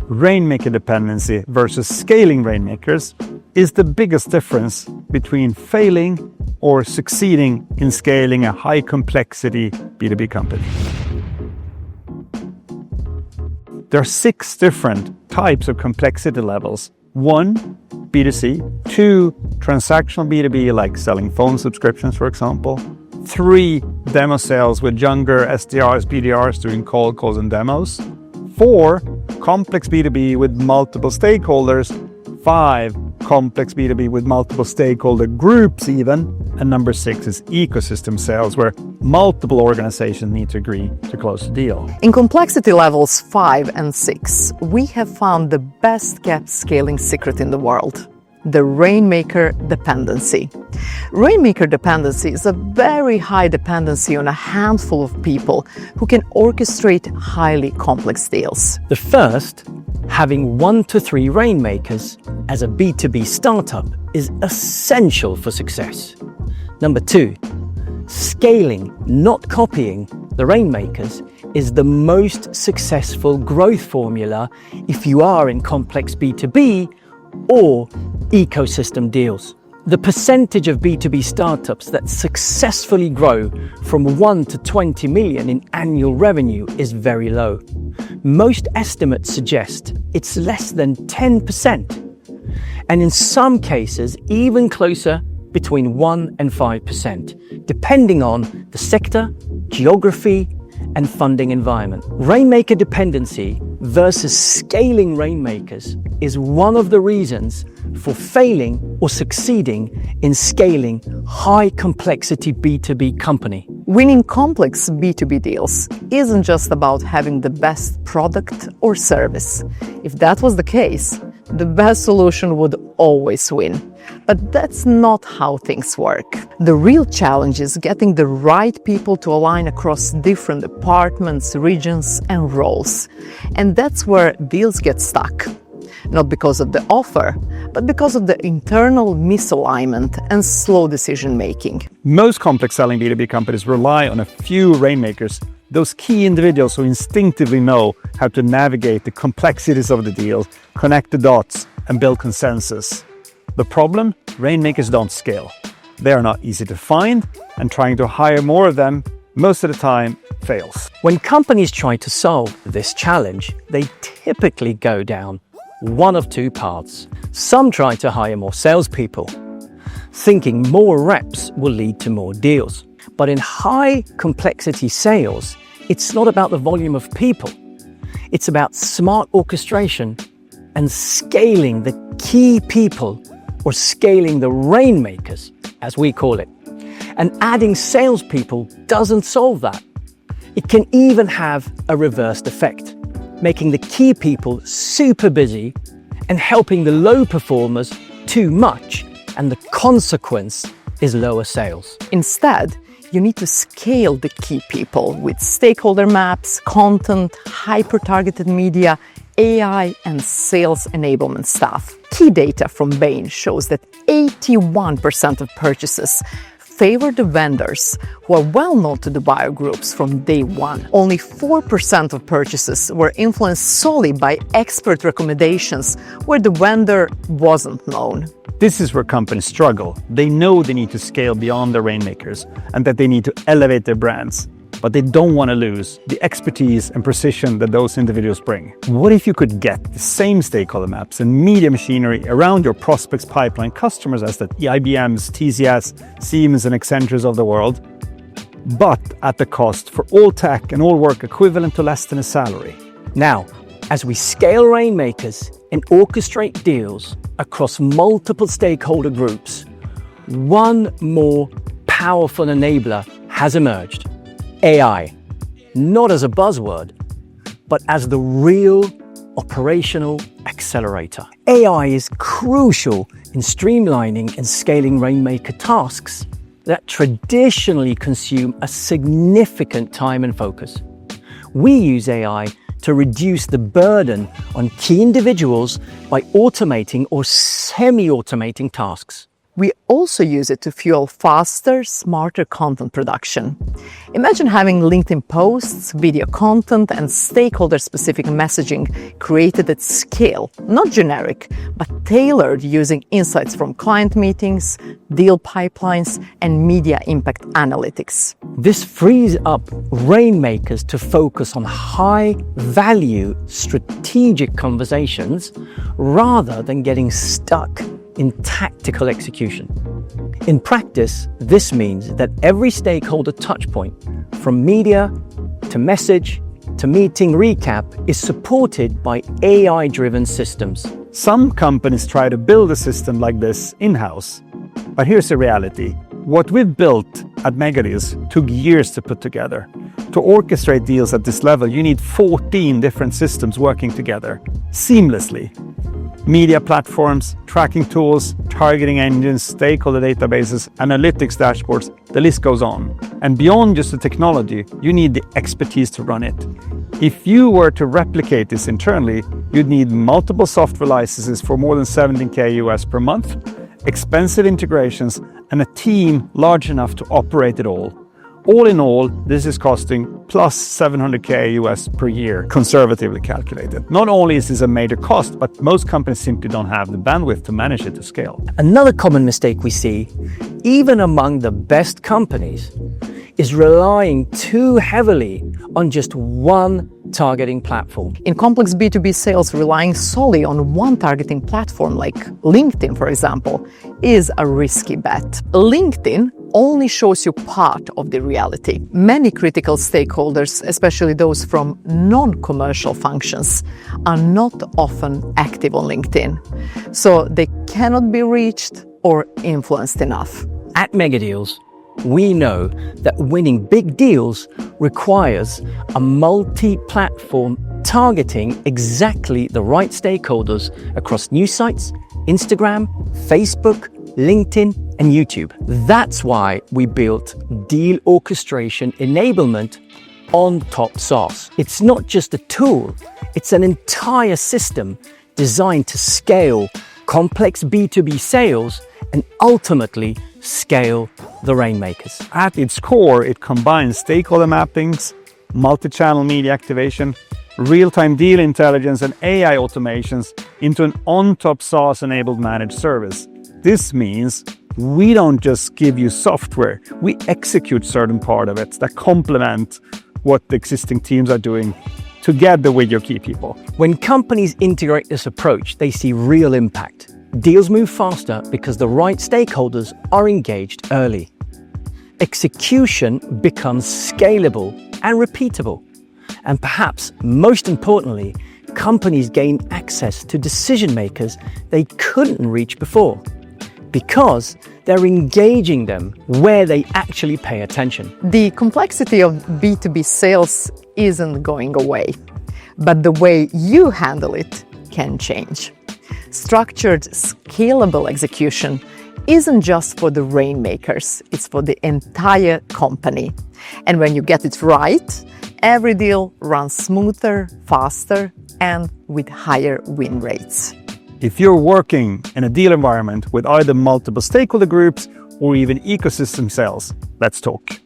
Rainmaker dependency versus scaling Rainmakers is the biggest difference between failing or succeeding in scaling a high complexity B2B company. There are 6 different types of complexity levels. 1, B2C. 2, transactional B2B, like selling phone subscriptions, for example. 3, demo sales with younger SDRs, BDRs doing cold calls and demos. 4, complex B2B with multiple stakeholders. 5, complex B2B with multiple stakeholder groups even. And number 6 is ecosystem sales, where multiple organizations need to agree to close the deal. In complexity levels 5 and 6, we have found the best kept scaling secret in the world: the Rainmaker dependency. Rainmaker dependency is a very high dependency on a handful of people who can orchestrate highly complex deals. The first, having 1 to 3 Rainmakers as a B2B startup is essential for success. Number 2, scaling, not copying, the Rainmakers is the most successful growth formula if you are in complex B2B or ecosystem deals. The percentage of B2B startups that successfully grow from 1 to 20 million in annual revenue is very low. Most estimates suggest it's less than 10%, and in some cases even closer, between 1 and 5%, depending on the sector, geography, and funding environment. Rainmaker dependency versus scaling Rainmakers is one of the reasons for failing or succeeding in scaling high complexity B2B company. Winning complex B2B deals isn't just about having the best product or service. If that was the case, the best solution would always win. But that's not how things work. The real challenge is getting the right people to align across different departments, regions, and roles. And that's where deals get stuck. Not because of the offer, but because of the internal misalignment and slow decision-making. Most complex selling B2B companies rely on a few Rainmakers, those key individuals who instinctively know how to navigate the complexities of the deal, connect the dots, and build consensus. The problem? Rainmakers don't scale. They are not easy to find, and trying to hire more of them most of the time fails. When companies try to solve this challenge, they typically go down one of 2 paths. Some try to hire more salespeople, thinking more reps will lead to more deals. But in high complexity sales, it's not about the volume of people. It's about smart orchestration and scaling the key people, or scaling the Rainmakers, as we call it. And adding salespeople doesn't solve that. It can even have a reversed effect, making the key people super busy and helping the low performers too much, and the consequence is lower sales. Instead, you need to scale the key people with stakeholder maps, content, hyper-targeted media, AI, and sales enablement staff. Key data from Bain shows that 81% of purchases favor the vendors who are well known to the buyer groups from day one. Only 4% of purchases were influenced solely by expert recommendations where the vendor wasn't known. This is where companies struggle. They know they need to scale beyond their Rainmakers and that they need to elevate their brands, but they don't want to lose the expertise and precision that those individuals bring. What if you could get the same stakeholder maps and media machinery around your prospects pipeline customers as the IBMs, TCS, Siemens, and Accentures of the world, but at the cost for all tech and all work equivalent to less than a salary? Now, as we scale Rainmakers and orchestrate deals across multiple stakeholder groups, one more powerful enabler has emerged: AI. Not as a buzzword, but as the real operational accelerator. AI is crucial in streamlining and scaling Rainmaker tasks that traditionally consume a significant time and focus. We use AI to reduce the burden on key individuals by automating or semi-automating tasks. We also use it to fuel faster, smarter content production. Imagine having LinkedIn posts, video content, and stakeholder-specific messaging created at scale, not generic, but tailored using insights from client meetings, deal pipelines, and media impact analytics. This frees up Rainmakers to focus on high-value strategic conversations rather than getting stuck in tactical execution. In practice, this means that every stakeholder touchpoint, from media to message to meeting recap, is supported by AI-driven systems. Some companies try to build a system like this in-house. But here's the reality. What we've built at Megadeals took years to put together. To orchestrate deals at this level, you need 14 different systems working together seamlessly. Media platforms, tracking tools, targeting engines, stakeholder databases, analytics dashboards, the list goes on. And beyond just the technology, you need the expertise to run it. If you were to replicate this internally, you'd need multiple software licenses for more than $17,000 US per month, expensive integrations, and a team large enough to operate it all. All in all, this is costing plus $700,000 US per year, conservatively calculated. Not only is this a major cost, but most companies simply don't have the bandwidth to manage it to scale. Another common mistake we see, even among the best companies, is relying too heavily on just one targeting platform. In complex B2B sales, relying solely on one targeting platform like LinkedIn, for example, is a risky bet. LinkedIn only shows you part of the reality. Many critical stakeholders, especially those from non-commercial functions, are not often active on LinkedIn, so they cannot be reached or influenced enough. At Megadeals, we know that winning big deals requires a multi-platform targeting exactly the right stakeholders across news sites, Instagram, Facebook, LinkedIn, and YouTube. That's why we built Deal Orchestration Enablement on top sauce. It's not just a tool, it's an entire system designed to scale complex B2B sales and ultimately scale the Rainmakers. At its core, it combines stakeholder mappings, multi-channel media activation, real-time deal intelligence, and AI automations into an on-top SaaS-enabled managed service. This means we don't just give you software, we execute certain part of it that complement what the existing teams are doing together with your key people. When companies integrate this approach, they see real impact. Deals move faster because the right stakeholders are engaged early. Execution becomes scalable and repeatable. And perhaps most importantly, companies gain access to decision makers they couldn't reach before, because they're engaging them where they actually pay attention. The complexity of B2B sales isn't going away, but the way you handle it can change. Structured, scalable execution isn't just for the Rainmakers, it's for the entire company. And when you get it right, every deal runs smoother, faster, and with higher win rates. If you're working in a deal environment with either multiple stakeholder groups or even ecosystem sales, let's talk.